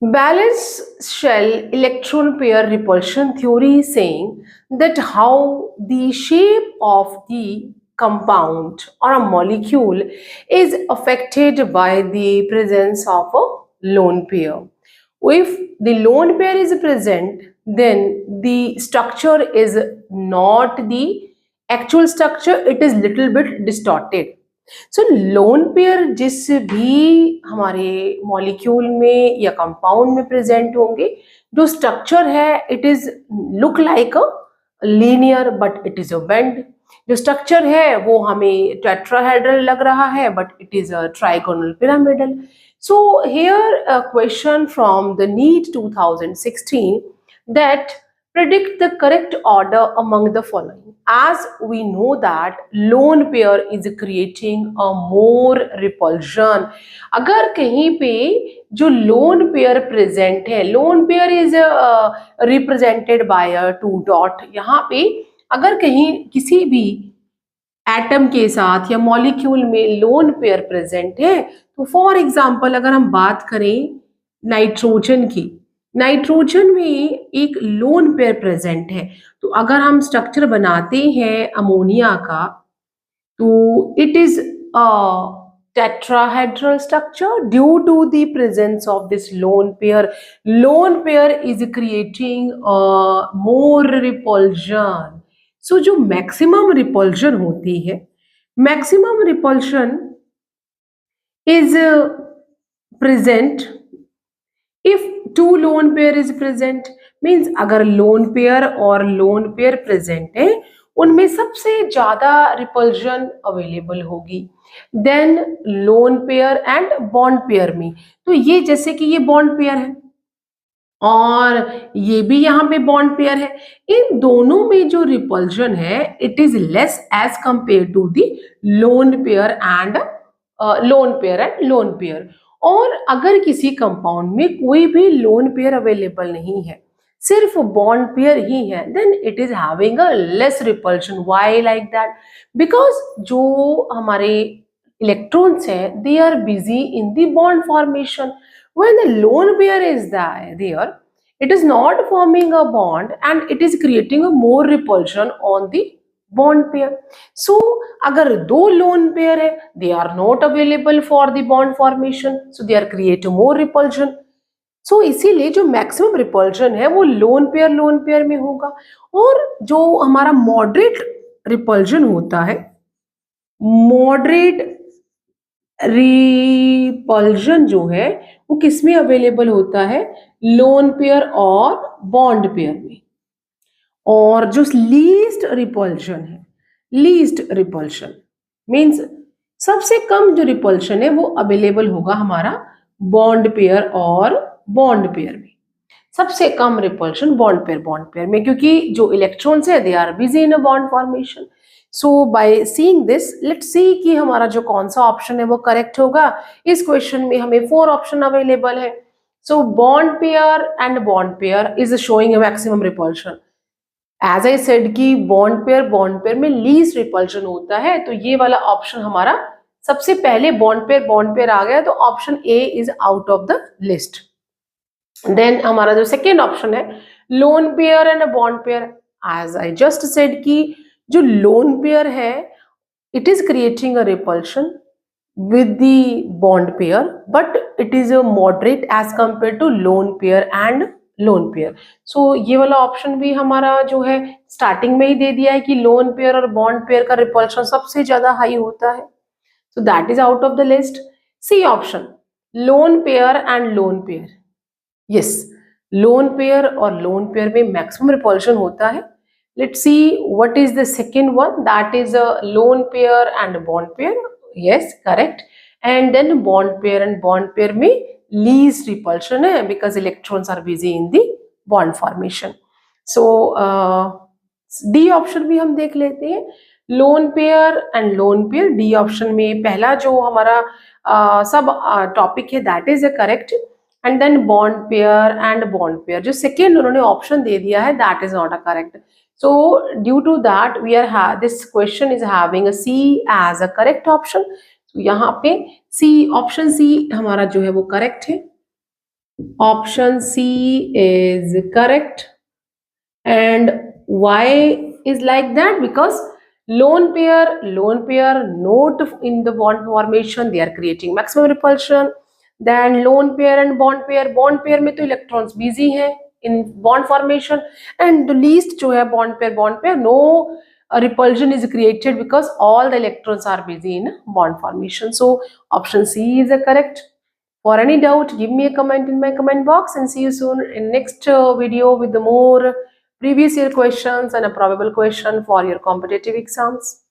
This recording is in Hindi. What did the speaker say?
Valence shell electron pair repulsion theory is saying that how the shape of the compound or a molecule is affected by the presence of a lone pair. If the lone pair is present, then the structure is not the actual structure, it is little bit distorted. So lone pair जिस भी हमारे मॉलिक्यूल में या कंपाउंड में प्रेजेंट होंगे, जो स्ट्रक्चर है it is look like a linear but it is a bend. जो स्ट्रक्चर है वो हमें टेट्राहेड्रल लग रहा है but it is a trigonal pyramidal. So here a question from the NEET 2016 that predict the correct order among the following. As we know that lone pair is creating a more repulsion. अगर कहीं पे जो lone pair present है, lone pair is represented by a 2 dot, यहाँ पे अगर कहीं किसी भी एटम के साथ या मॉलिक्यूल में लोन पेयर प्रेजेंट है, तो फॉर एग्जांपल अगर हम बात करें नाइट्रोजन की, नाइट्रोजन में एक लोन पेयर प्रेजेंट है, तो अगर हम स्ट्रक्चर बनाते हैं अमोनिया का, तो it is a tetrahedral structure due to the presence of this lone pair. Lone pair is creating a more repulsion. So जो maximum repulsion होती है, maximum repulsion is present if two lone pair is present. मीन्स अगर लोन पेयर और लोन पेयर प्रेजेंट है, उनमें सबसे ज्यादा रिपल्जन अवेलेबल होगी then lone pair and bond pair में। तो ये जैसे कि ये बॉन्ड पेयर है और ये भी यहाँ पे बॉन्ड पेयर है, इन दोनों में जो रिपल्जन है it is less as compare to the lone pair and lone pair. और अगर किसी कंपाउंड में कोई भी लोन पेयर अवेलेबल नहीं है, सिर्फ बॉन्ड पेयर ही है, then it is having a less repulsion. Why like that? Because जो हमारे इलेक्ट्रॉन्स हैं they are busy in the bond formation. When the lone pair is there, it is not forming a bond and it is creating a more repulsion on the bond pair. So अगर दो lone pair है, they are not available for the bond formation, so they are create more repulsion. So इसीलिए जो मैक्सिमम रिपल्शन है वो लोन पेयर में होगा। और जो हमारा मॉडरेट रिपल्शन होता है, मॉडरेट रिपल्शन जो है वो किस में अवेलेबल होता है? लोन पेयर और बॉन्ड पेयर में। और जो लीस्ट रिपल्शन है, लीस्ट रिपल्शन मींस सबसे कम जो रिपल्शन है वो अवेलेबल होगा हमारा बॉन्ड पेयर और बॉन्ड पेयर में। सबसे कम रिपल्शन बॉन्ड पेयर में, क्योंकि जो इलेक्ट्रॉन्स है they are busy in a bond formation. So by seeing this let's see कि हमारा जो कौन सा ऑप्शन है वो करेक्ट होगा। इस क्वेश्चन में हमें 4 ऑप्शन अवेलेबल है। So bond pair and bond pair is showing a maximum repulsion. As I said कि बॉन्ड पेयर में लीस्ट रिपल्शन होता है, तो ये वाला ऑप्शन हमारा सबसे पहले बॉन्ड पेयर आ गया, तो option A is out of the list. Then हमारा जो सेकेंड ऑप्शन है lone pair and bond pair, as I just said कि जो लोन पेयर है it is creating a repulsion with the bond pair but it is a moderate as compared to lone pair and lone pair. So ये वाला ऑप्शन भी हमारा जो है स्टार्टिंग में ही दे दिया है कि लोन पेयर और बॉन्ड पेयर का रिपल्शन सबसे ज्यादा हाई होता है, so that is out of the list. C option loan pair and lone pair, yes loan pair और लोन पेयर में मैक्सिमम रिपल्शन होता है। Let's see what is the second one, that is a lone pair and bond pair. Yes, correct. And then bond pair में least repulsion है because electrons are busy in the bond formation. So D option भी हम देख लेते हैं, lone pair and lone pair. D option में पहला जो हमारा सब टॉपिक है that is correct, and then bond pair and bond pair जो सेकेंड उन्होंने ऑप्शन दे दिया है that is not a correct. So due to that we are this question is having a C as a correct option. So यहाँ पे C ऑप्शन C हमारा जो है वो करेक्ट है। Option C is correct. And why is like that? Because lone pair note in the bond formation, they are creating maximum repulsion. Then lone pair and bond pair में तो electrons busy हैं in bond formation, and the least जो है bond pair no repulsion is created because all the electrons are busy in bond formation. So option C is the correct. For any doubt, give me a comment in my comment box, and see you soon in next video with the more previous year questions and a probable question for your competitive exams.